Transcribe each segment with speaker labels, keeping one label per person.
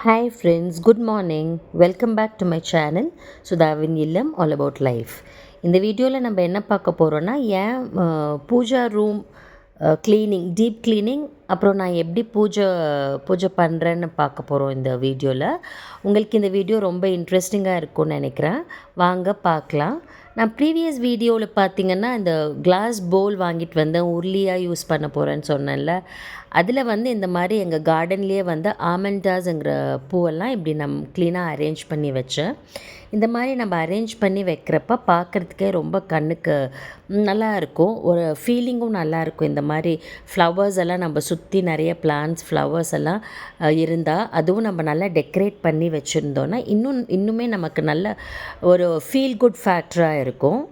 Speaker 1: Hi friends, good morning. Welcome back to my channel சுதாவின் இல்லம் all about life. இந்த வீடியோவில் நம்ம என்ன பார்க்க போகிறோன்னா pooja room cleaning, deep cleaning, அப்புறம் நான் எப்படி பூஜை பண்ணுறேன்னு பார்க்க போகிறோம் இந்த வீடியோவில். உங்களுக்கு இந்த வீடியோ ரொம்ப இன்ட்ரெஸ்டிங்காக இருக்கும்னு நினைக்கிறேன். வாங்க பார்க்கலாம். நான் ப்ரீவியஸ் வீடியோவில் பார்த்தீங்கன்னா இந்த கிளாஸ் பவுல் வாங்கிட்டு வந்தேன், உருளியாக யூஸ் பண்ண போகிறேன்னு சொன்னேன்ல. அதில் இந்த மாதிரி எங்கள் கார்டன்லேயே ஆமண்டாஸுங்கிற பூவெல்லாம் இப்படி க்ளீனாக அரேஞ்ச் பண்ணி வச்சேன். இந்த மாதிரி நம்ம அரேஞ்ச் பண்ணி வைக்கிறப்ப பார்க்குறதுக்கே ரொம்ப கண்ணுக்கு நல்லா இருக்கும், ஒரு ஃபீலிங்கும் நல்லாயிருக்கும். இந்த மாதிரி ஃப்ளவர்ஸ் எல்லாம் நம்ம சுற்றி நிறைய பிளான்ட்ஸ், ஃப்ளவர்ஸ் எல்லாம் இருந்தால், அதுவும் நம்ம நல்லா டெக்கரேட் பண்ணி வச்சுருந்தோன்னா இன்னுமே நமக்கு நல்ல ஒரு ஃபீல் குட் ஃபேக்டராக இருக்கும்.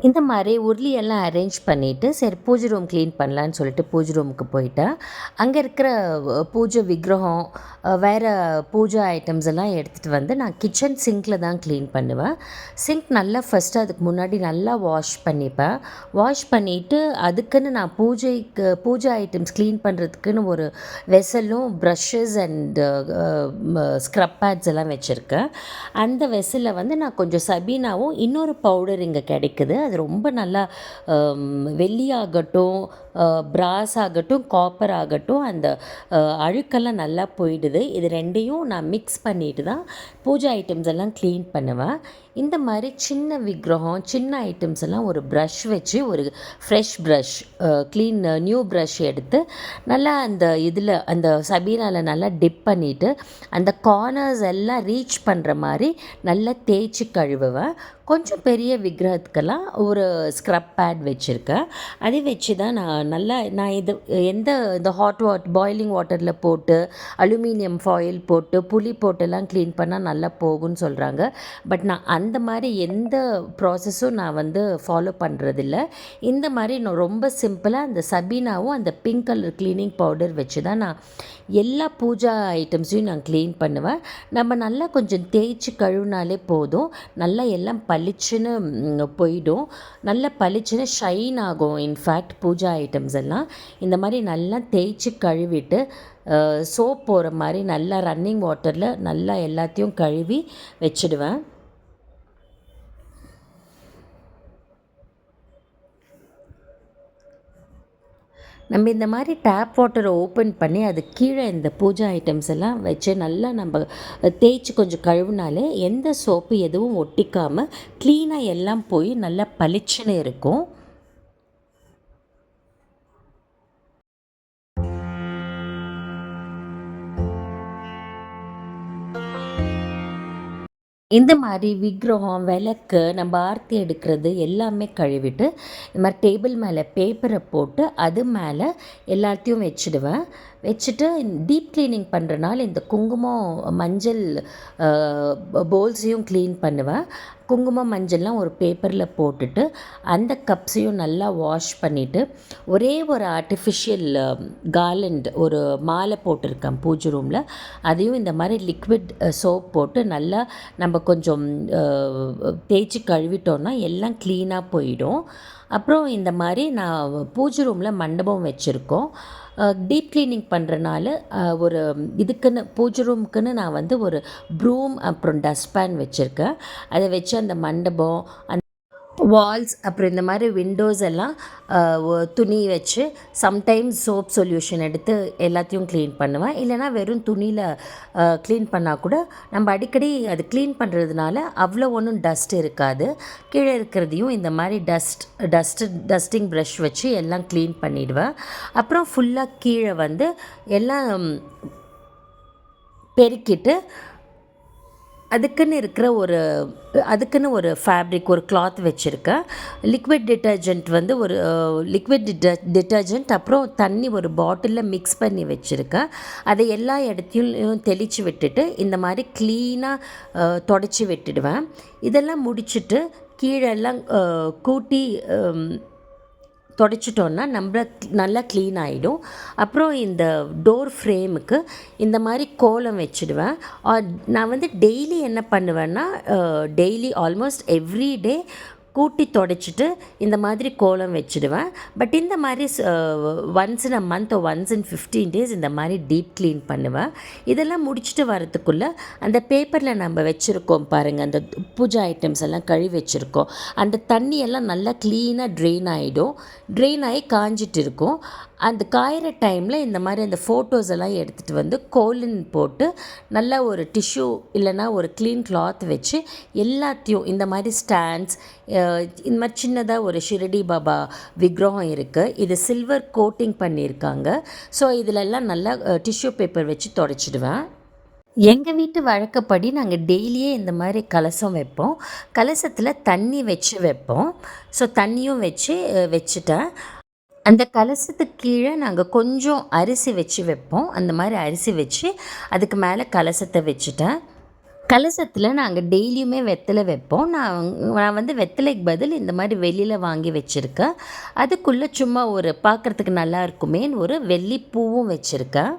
Speaker 1: இந்த மாதிரி உருளியெல்லாம் அரேஞ்ச் பண்ணிவிட்டு சரி பூஜை ரூம் க்ளீன் பண்ணலான்னு சொல்லிட்டு பூஜை ரூமுக்கு போயிட்டேன். அங்கே இருக்கிற பூஜை விக்கிரகம், வேறு பூஜை ஐட்டம்ஸ் எல்லாம் எடுத்துகிட்டு நான் கிச்சன் சிங்கில் தான் க்ளீன் பண்ணுவேன். சிங்க் நல்லா ஃபஸ்ட்டு அதுக்கு முன்னாடி நல்லா வாஷ் பண்ணிப்பேன். வாஷ் பண்ணிவிட்டு அதுக்குன்னு நான் பூஜை ஐட்டம்ஸ் க்ளீன் பண்ணுறதுக்குன்னு ஒரு வெசலும் ப்ரஷ்ஷஸ் அண்ட் ஸ்க்ரப் பேட்ஸ் எல்லாம் வச்சுருக்கேன். அந்த வெசலில் நான் கொஞ்சம் சபீனாவும் இன்னொரு பவுடர் இங்கே கிடைக்குது. அது ரொம்ப நல்லா வெள்ளியாகட்டும், பிராஸ் ஆகட்டும், காப்பர் ஆகட்டும், அந்த அழுக்கெல்லாம் நல்லா போயிடுது. இது ரெண்டையும் நான் மிக்ஸ் பண்ணிட்டு தான் பூஜை ஐட்டம்ஸ் எல்லாம் க்ளீன் பண்ணுவேன். இந்த மாதிரி சின்ன விக்கிரகம், சின்ன ஐட்டம்ஸ் எல்லாம் ஒரு ப்ரஷ் வச்சு, ஒரு ஃப்ரெஷ் ப்ரஷ், நியூ ப்ரஷ் எடுத்து நல்லா அந்த சபீனாவில் நல்லா டிப் பண்ணிவிட்டு அந்த கார்னர்ஸ் எல்லாம் ரீச் பண்ணுற மாதிரி நல்லா தேய்ச்சி கழுவுவேன். கொஞ்சம் பெரிய விக்கிரகத்துக்கெல்லாம் ஒரு ஸ்க்ரப் பேட் வச்சுருக்கேன். அதை வச்சு தான் நான் இந்த பாய்லிங் வாட்டரில் போட்டு அலுமினியம் ஃபாயில் போட்டு புளி போட்டெல்லாம் க்ளீன் பண்ணால் நல்லா போகும்னு சொல்கிறாங்க. பட் நான் அந்த மாதிரி எந்த ப்ராசஸும் நான் ஃபாலோ பண்ணுறதில்ல. இந்த மாதிரி நான் ரொம்ப சிம்பிளாக அந்த சபீனாவும் அந்த பிங்க் கலர் க்ளீனிங் பவுடர் வச்சு தான் நான் எல்லா பூஜா ஐட்டம்ஸையும் நான் க்ளீன் பண்ணுவேன். நம்ம நல்லா கொஞ்சம் தேய்ச்சி கழுவினாலே போதும், நல்லா எல்லாம் பளிச்சுன்னு போயிடும், நல்லா பளிச்சுன்னு ஷைன் ஆகும். இன்ஃபேக்ட் பூஜா ஐட்டம்ஸ் எல்லாம் இந்த மாதிரி நல்லா தேய்ச்சி கழுவிட்டு சோப் போகிற மாதிரி நல்லா ரன்னிங் வாட்டரில் நல்லா எல்லாத்தையும் கழுவி வச்சுடுவேன். நம்ம இந்த மாதிரி டேப் வாட்டரை ஓப்பன் பண்ணி அது கீழே இந்த பூஜா ஐட்டம்ஸ் எல்லாம் வச்சு நல்லா நம்ம தேய்ச்சி கொஞ்சம் கழுவினாலே எந்த சோப்பு எதுவும் ஒட்டிக்காமல் க்ளீனாக எல்லாம் போய் நல்லா பளிச்சுன்னு இருக்கும். இந்த மாதிரி விக்கிரகம், விளக்கு, நம்ம ஆர்த்தி எடுக்கிறது எல்லாமே கழுவிட்டு இந்த மாதிரி டேபிள் மேலே பேப்பரை போட்டு அது மேலே எல்லாத்தையும் வச்சுட்டு டீப் க்ளீனிங் பண்ணுறனால இந்த குங்குமம், மஞ்சள் பவுல்ஸையும் க்ளீன் பண்ணுவேன். குங்குமம், மஞ்சள்லாம் ஒரு பேப்பரில் போட்டுட்டு அந்த கப்ஸையும் நல்லா வாஷ் பண்ணிவிட்டு ஒரே ஒரு ஆர்டிஃபிஷியல் கார்லண்ட், ஒரு மாலை போட்டிருக்கேன் பூஜை ரூமில். அதையும் இந்த மாதிரி லிக்விட் சோப் போட்டு நல்லா நம்ம கொஞ்சம் தேய்ச்சி கழுவிட்டோன்னா எல்லாம் க்ளீனாக போயிடும். அப்புறம் இந்த மாதிரி நான் பூஜை ரூமில் மண்டபம் வச்சுருக்கோம். டீப் க்ளீனிங் பண்ணுறனால இதுக்குன்னு பூஜை ரூமுக்குன்னு நான் ஒரு ப்ரூம் அப்புறம் டஸ்ட்பேன் வச்சுருக்கேன். அதை வச்சு அந்த மண்டபம், அந்த வால்ஸ், அப்புறம் இந்த மாதிரி விண்டோஸ் எல்லாம் துணி வச்சு சம்டைம்ஸ் சோப் சொல்யூஷன் எடுத்து எல்லாத்தையும் க்ளீன் பண்ணுவேன். இல்லைனா வெறும் துணியில் க்ளீன் பண்ணால் கூட நம்ம அடிக்கடி அது க்ளீன் பண்ணுறதுனால அவ்வளோ ஒன்றும் டஸ்ட் இருக்காது. கீழே இருக்கிறதையும் இந்த மாதிரி டஸ்டிங் ப்ரஷ் வச்சு எல்லாம் க்ளீன் பண்ணிவிடுவேன். அப்புறம் ஃபுல்லாக கீழே எல்லாம் பெருக்கிட்டு அதுக்குன்னு ஒரு ஃபேப்ரிக், ஒரு கிளாத் வச்சுருக்கேன். லிக்விட் டிட்டர்ஜென்ட் அப்புறம் தண்ணி ஒரு பாட்டிலில் மிக்ஸ் பண்ணி வச்சுருக்கேன். அதை எல்லா இடத்தையும் தெளித்து விட்டுட்டு இந்த மாதிரி க்ளீனாக தொடச்சி விட்டுடுவேன். இதெல்லாம் முடிச்சுட்டு கீழெல்லாம் கூட்டி தொடச்சிட்டோன்னா நம்ம நல்லா க்ளீன் ஆகிடும். அப்புறம் இந்த டோர் ஃப்ரேமுக்கு இந்த மாதிரி கோலம் வச்சுடுவேன். நான் வந்து டெய்லி என்ன பண்ணுவேன்னா, டெய்லி ஆல்மோஸ்ட் எவ்ரி டே கூட்டி தொடச்சிட்டு இந்த மாதிரி கோலம் வச்சுடுவேன். பட் இந்த மாதிரி once in a month once in 15 days இந்த மாதிரி டீப் க்ளீன் பண்ணுவேன். இதெல்லாம் முடிச்சுட்டு வரத்துக்குள்ளே அந்த பேப்பரில் நம்ம வச்சுருக்கோம் பாருங்கள், அந்த பூஜை ஐட்டம்ஸ் எல்லாம் கழுவி வச்சுருக்கோம், அந்த தண்ணியெல்லாம் நல்லா க்ளீனாக ட்ரெயின் ஆகிடும். ட்ரெயின் ஆகி காஞ்சிட்டு இருக்கும். அந்த காயிற டைமில் இந்த மாதிரி அந்த ஃபோட்டோஸ் எல்லாம் எடுத்துகிட்டு வந்து கோலின் போட்டு நல்லா ஒரு டிஷ்யூ இல்லைனா ஒரு க்ளீன் கிளாத் வச்சு எல்லாத்தையும் இந்த மாதிரி ஸ்டாண்ட்ஸ், இந்த மாதிரி சின்னதாக ஒரு ஷிரடி பாபா விக்கிரகம் இருக்குது. இது சில்வர் கோட்டிங் பண்ணியிருக்காங்க. ஸோ இதிலெல்லாம் நல்லா டிஷ்யூ பேப்பர் வச்சு தொடச்சிடுவேன். எங்கள் வீட்டு வழக்கப்படி நாங்கள் டெய்லியே இந்த மாதிரி கலசம் வைப்போம். கலசத்தில் தண்ணி வச்சு வைப்போம். ஸோ தண்ணியும் வச்சுட்டேன். அந்த கலசத்துக்கு கீழே நாங்கள் கொஞ்சம் அரிசி வச்சு வைப்போம். அந்த மாதிரி அரிசி வச்சு அதுக்கு மேலே கலசத்தை வச்சுட்டேன். கலசத்தில் நாங்கள் டெய்லியுமே வெத்தலை வைப்போம். நான் வந்து வெத்தலைக்கு பதில் இந்த மாதிரி வெளியில் வாங்கி வச்சுருக்கேன். அதுக்குள்ளே சும்மா ஒரு பார்க்குறதுக்கு நல்லா இருக்குமேன்னு ஒரு வெள்ளி பூவும் வச்சுருக்கேன்.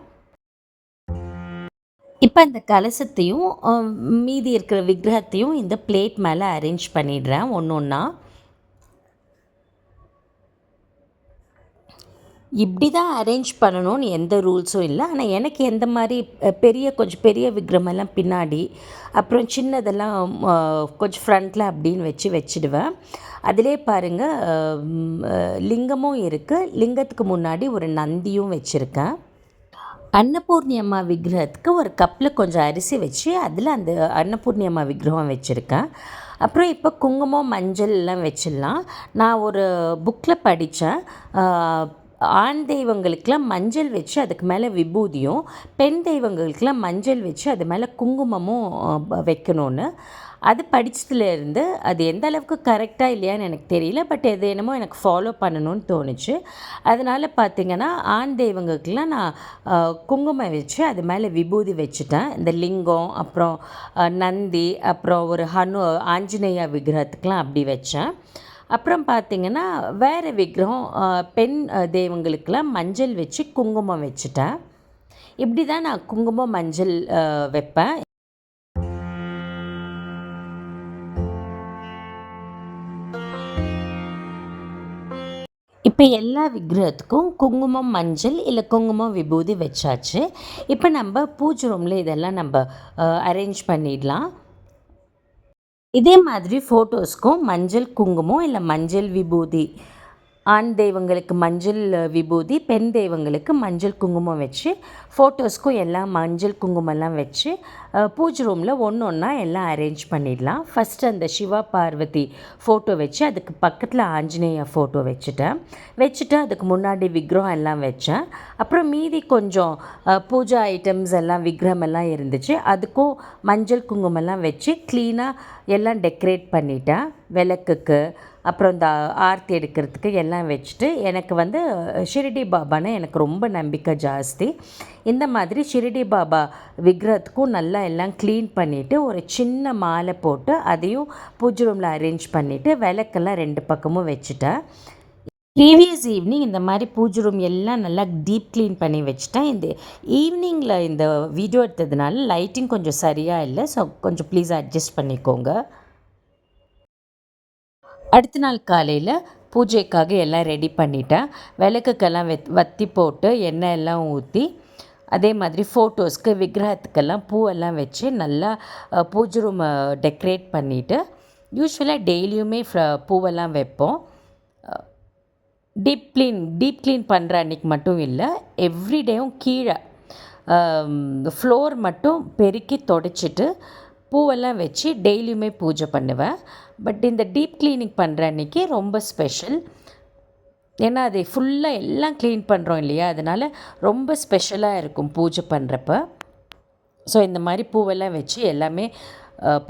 Speaker 1: இப்போ அந்த கலசத்தையும் மீதி இருக்கிற விக்கிரகத்தையும் இந்த பிளேட் மேலே அரேஞ்ச் பண்ணிடுறேன் ஒன்று ஒன்றா. இப்படி தான் அரேஞ்ச் பண்ணணும்னு எந்த ரூல்ஸும் இல்லை. ஆனால் எனக்கு எந்த மாதிரி கொஞ்சம் பெரிய விக்கிரமெல்லாம் பின்னாடி, அப்புறம் சின்னதெல்லாம் கொஞ்சம் ஃப்ரண்ட்டில் அப்படின்னு வச்சுடுவேன். அதிலே பாருங்கள், லிங்கமும் இருக்குது. லிங்கத்துக்கு முன்னாடி ஒரு நந்தியும் வச்சுருக்கேன். அன்னபூர்ணி அம்மா விக்கிரகத்துக்கு ஒரு கப்பில் கொஞ்சம் அரிசி வச்சு அதில் அந்த அன்னபூர்ணி அம்மா விக்கிரகம் வச்சுருக்கேன். அப்புறம் இப்போ குங்குமம் மஞ்சள் எல்லாம் வச்சிடலாம். நான் ஒரு புக்கில் படித்தேன், ஆண் தெய்வங்களுக்கெலாம் மஞ்சள் வச்சு அதுக்கு மேலே விபூதியும், பெண் தெய்வங்களுக்கெலாம் மஞ்சள் வச்சு அது மேலே குங்குமமும் வைக்கணும்னு. அது படித்ததுலேருந்து அது எந்த அளவுக்கு கரெக்டாக இல்லையான்னு எனக்கு தெரியல. பட் எது என்னமோ எனக்கு ஃபாலோ பண்ணணும்னு தோணுச்சு. அதனால் பார்த்திங்கன்னா ஆண் தெய்வங்களுக்கெலாம் நான் குங்குமம் வச்சு அது மேலே விபூதி வச்சுட்டேன். இந்த லிங்கம், அப்புறம் நந்தி, அப்புறம் ஒரு ஆஞ்சநேயா விக்கிரகத்துக்கெலாம் அப்படி வச்சேன். அப்புறம் பார்த்திங்கன்னா வேறு விக்கிரகம் பெண் தெய்வங்களுக்கெலாம் மஞ்சள் வச்சு குங்குமம் வச்சுட்டேன். இப்படி தான் நான் குங்குமம் மஞ்சள் வைப்பேன். இப்போ எல்லா விக்கிரகத்துக்கும் குங்குமம் மஞ்சள் இல்லை குங்குமம் விபூதி வச்சாச்சு. இப்போ நம்ம பூஜை ரூமில் இதெல்லாம் நம்ம அரேஞ்ச் பண்ணிடலாம். இதே மாதிரி ஃபோட்டோஸ்க்கும் மஞ்சள் குங்குமம் இல்லை மஞ்சள் விபூதி, ஆண் தெய்வங்களுக்கு மஞ்சள் விபூதி, பெண் தெய்வங்களுக்கு மஞ்சள் குங்குமம் வச்சு ஃபோட்டோஸ்க்கும் எல்லாம் மஞ்சள் குங்குமம்லாம் வச்சு பூஜை ரூமில் ஒன்று ஒன்றா எல்லாம் அரேஞ்ச் பண்ணிடலாம். ஃபஸ்ட்டு அந்த சிவா பார்வதி ஃபோட்டோ வச்சு அதுக்கு பக்கத்தில் ஆஞ்சநேயா ஃபோட்டோ வச்சுட்டு அதுக்கு முன்னாடி விக்கிரகம் எல்லாம் வச்சேன். அப்புறம் மீதி கொஞ்சம் பூஜா ஐட்டம்ஸ் எல்லாம் விக்கிரகம் எல்லாம் இருந்துச்சு, அதுக்கும் மஞ்சள் குங்குமம்லாம் வச்சு க்ளீனாக எல்லாம் டெக்கரேட் பண்ணிட்டேன். விளக்குக்கு அப்புறம் இந்த ஆர்த்தி எடுக்கிறதுக்கு எல்லாம் வச்சுட்டு, எனக்கு வந்து ஷிரடி பாபான்னு எனக்கு ரொம்ப நம்பிக்கை ஜாஸ்தி. இந்த மாதிரி ஷிரடி பாபா விக்கிரகத்துக்கும் நல்லா எல்லாம் க்ளீன் பண்ணிவிட்டு ஒரு சின்ன மாலை போட்டு அதையும் பூஜை ரூமில் அரேஞ்ச் பண்ணிவிட்டு விளக்கெல்லாம் 2 பக்கமும் வச்சுட்டேன். ப்ரீவியஸ் ஈவினிங் இந்த மாதிரி பூஜை ரூம் எல்லாம் நல்லா டீப் க்ளீன் பண்ணி வச்சுட்டேன். இந்த ஈவினிங்கில் இந்த வீடியோ எடுத்ததுனால லைட்டிங் கொஞ்சம் சரியாக இல்லை. ஸோ கொஞ்சம் ப்ளீஸ் அட்ஜஸ்ட் பண்ணிக்கோங்க. அடுத்த நாள் காலையில் பூஜைக்காக எல்லாம் ரெடி பண்ணிட்டேன். விளக்குக்கெல்லாம் வத்தி போட்டு எண்ணெய் எல்லாம் ஊற்றி, அதே மாதிரி ஃபோட்டோஸ்க்கு விக்கிரகத்துக்கெல்லாம் பூவெல்லாம் வச்சு நல்லா பூஜை ரூமை டெக்கரேட் பண்ணிவிட்டு, யூஸ்வலாக டெய்லியுமே பூவெல்லாம் வைப்போம். டீப் க்ளீன் பண்ணுற அன்றைக்கி மட்டும் இல்லை, எவ்ரிடேயும் கீழே ஃப்ளோர் மட்டும் பெருக்கி தொடச்சிட்டு பூவெல்லாம் வச்சு டெய்லியுமே பூஜை பண்ணுவேன். பட் இந்த டீப் க்ளீனிங் பண்ணுற அன்றைக்கி ரொம்ப ஸ்பெஷல். ஏன்னா அதை ஃபுல்லாக எல்லாம் க்ளீன் பண்ணுறோம் இல்லையா, அதனால் ரொம்ப ஸ்பெஷலாக இருக்கும் பூஜை பண்ணுறப்ப. ஸோ இந்த மாதிரி பூவெல்லாம் வச்சு எல்லாமே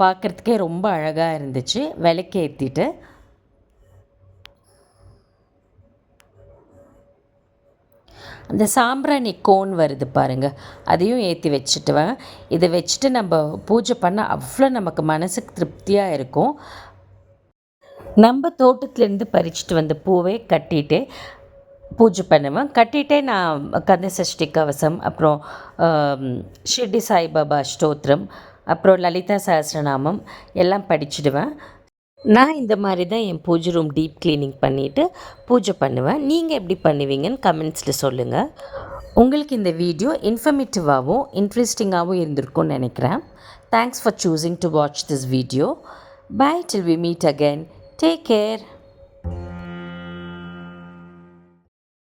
Speaker 1: பார்க்குறதுக்கே ரொம்ப அழகாக இருந்துச்சு. விளக்கேற்றிட்டு அந்த சாம்பிராணி கோன் வருது பாருங்கள், அதையும் ஏற்றி வச்சுட்டுவேன். இதை வச்சுட்டு நம்ம பூஜை பண்ணால் அவ்வளோ நமக்கு மனசுக்கு திருப்தியாக இருக்கும். நம்ம தோட்டத்துலேருந்து பறிச்சுட்டு வந்த பூவே கட்டிட்டு பூஜை பண்ணுவேன். கட்டிகிட்டே நான் கந்த சஷ்டி கவசம், அப்புறம் ஷிர்டி சாய்பாபா ஸ்தோத்திரம், அப்புறம் லலிதா சஹஸ்ரநாமம் எல்லாம் படிச்சுடுவேன். நான் இந்த மாதிரி தான் என் பூஜை ரூம் டீப் க்ளீனிங் பண்ணிவிட்டு பூஜை பண்ணுவேன். நீங்கள் எப்படி பண்ணுவீங்கன்னு கமெண்ட்ஸில் சொல்லுங்கள். உங்களுக்கு இந்த வீடியோ இன்ஃபர்மேட்டிவாகவும் இன்ட்ரெஸ்டிங்காகவும் இருந்திருக்கும்னு நினைக்கிறேன். Thanks for choosing to watch this video. Bye till we meet again. Take care.